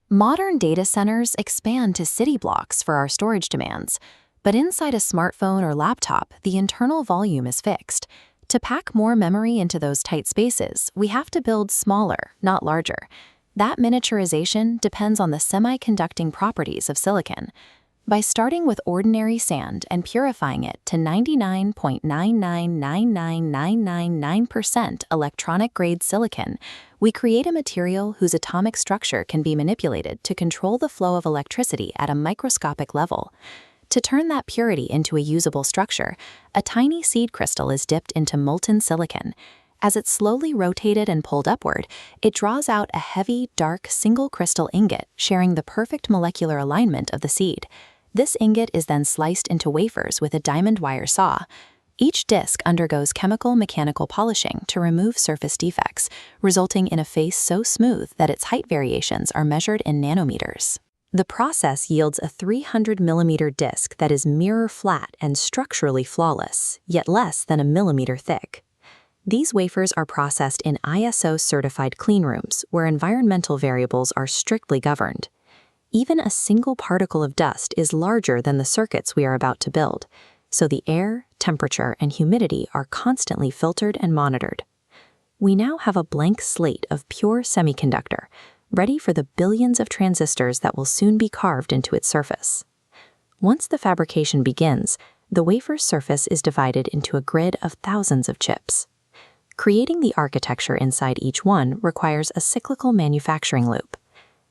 Modern data centers expand to city blocks for our storage demands, but inside a smartphone or laptop, the internal volume is fixed. To pack more memory into those tight spaces, we have to build smaller, not larger. That miniaturization depends on the semiconducting properties of silicon. By starting with ordinary sand and purifying it to 99.9999999% electronic-grade silicon, we create a material whose atomic structure can be manipulated to control the flow of electricity at a microscopic level. To turn that purity into a usable structure, a tiny seed crystal is dipped into molten silicon. As it's slowly rotated and pulled upward, it draws out a heavy, dark, single crystal ingot sharing the perfect molecular alignment of the seed. This ingot is then sliced into wafers with a diamond wire saw. Each disc undergoes chemical-mechanical polishing to remove surface defects, resulting in a face so smooth that its height variations are measured in nanometers. The process yields a 300mm disc that is mirror-flat and structurally flawless, yet less than a millimeter thick. These wafers are processed in ISO-certified cleanrooms, where environmental variables are strictly governed. Even a single particle of dust is larger than the circuits we are about to build, so the air, temperature, and humidity are constantly filtered and monitored. We now have a blank slate of pure semiconductor, ready for the billions of transistors that will soon be carved into its surface. Once the fabrication begins, the wafer's surface is divided into a grid of thousands of chips. Creating the architecture inside each one requires a cyclical manufacturing loop.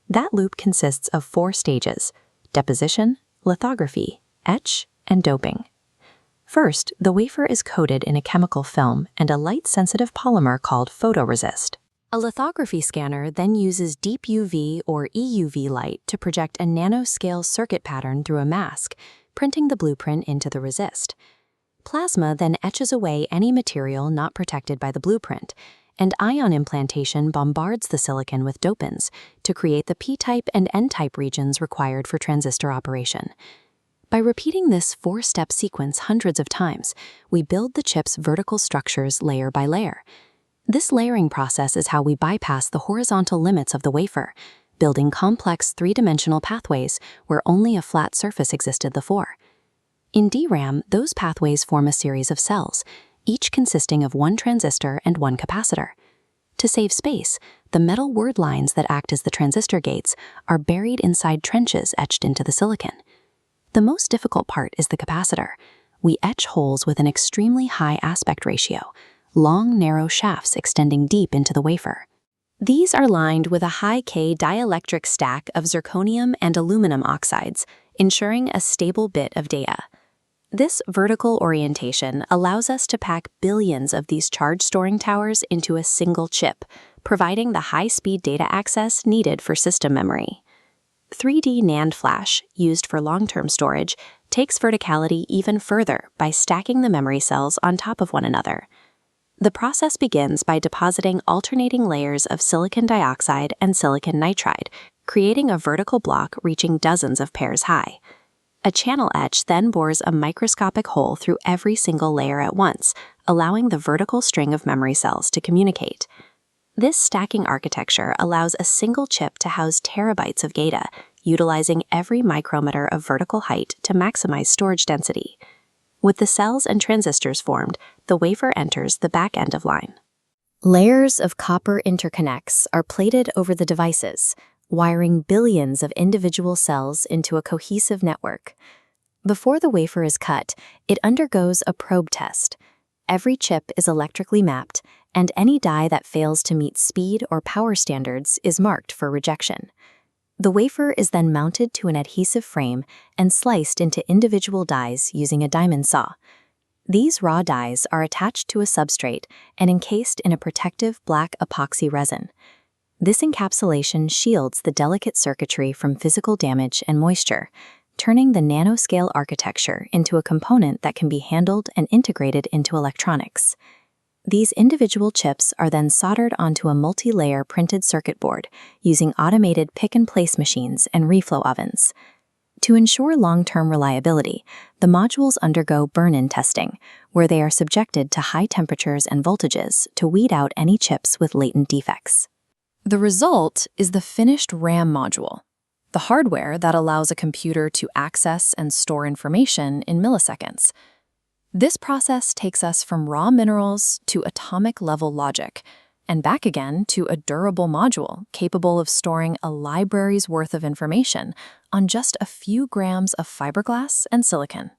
That loop consists of 4 stages: deposition, lithography, etch, and doping. First, the wafer is coated in a chemical film and a light-sensitive polymer called photoresist. A lithography scanner then uses deep UV or EUV light to project a nanoscale circuit pattern through a mask, printing the blueprint into the resist. Plasma then etches away any material not protected by the blueprint, and ion implantation bombards the silicon with dopants to create the P-type and N-type regions required for transistor operation. By repeating this 4-step sequence hundreds of times, we build the chip's vertical structures layer by layer. This layering process is how we bypass the horizontal limits of the wafer, building complex 3-dimensional pathways where only a flat surface existed before. In DRAM, those pathways form a series of cells, each consisting of 1 transistor and 1 capacitor. To save space, the metal word lines that act as the transistor gates are buried inside trenches etched into the silicon. The most difficult part is the capacitor. We etch holes with an extremely high aspect ratio, long, narrow shafts extending deep into the wafer. These are lined with a high-K dielectric stack of zirconium and aluminum oxides, ensuring a stable bit of data. This vertical orientation allows us to pack billions of these charge-storing towers into a single chip, providing the high-speed data access needed for system memory. 3D NAND flash, used for long-term storage, takes verticality even further by stacking the memory cells on top of one another. The process begins by depositing alternating layers of silicon dioxide and silicon nitride, creating a vertical block reaching dozens of pairs high. A channel etch then bores a microscopic hole through every single layer at once, allowing the vertical string of memory cells to communicate. This stacking architecture allows a single chip to house terabytes of data, utilizing every micrometer of vertical height to maximize storage density. With the cells and transistors formed, the wafer enters the back end of line. Layers of copper interconnects are plated over the devices, wiring billions of individual cells into a cohesive network. Before the wafer is cut, it undergoes a probe test. Every chip is electrically mapped, and any die that fails to meet speed or power standards is marked for rejection. The wafer is then mounted to an adhesive frame and sliced into individual dies using a diamond saw. These raw dies are attached to a substrate and encased in a protective black epoxy resin. This encapsulation shields the delicate circuitry from physical damage and moisture, turning the nanoscale architecture into a component that can be handled and integrated into electronics. These individual chips are then soldered onto a multi-layer printed circuit board using automated pick-and-place machines and reflow ovens. To ensure long-term reliability, the modules undergo burn-in testing, where they are subjected to high temperatures and voltages to weed out any chips with latent defects. The result is the finished RAM module, the hardware that allows a computer to access and store information in milliseconds. This process takes us from raw minerals to atomic-level logic, and back again to a durable module capable of storing a library's worth of information on just a few grams of fiberglass and silicon.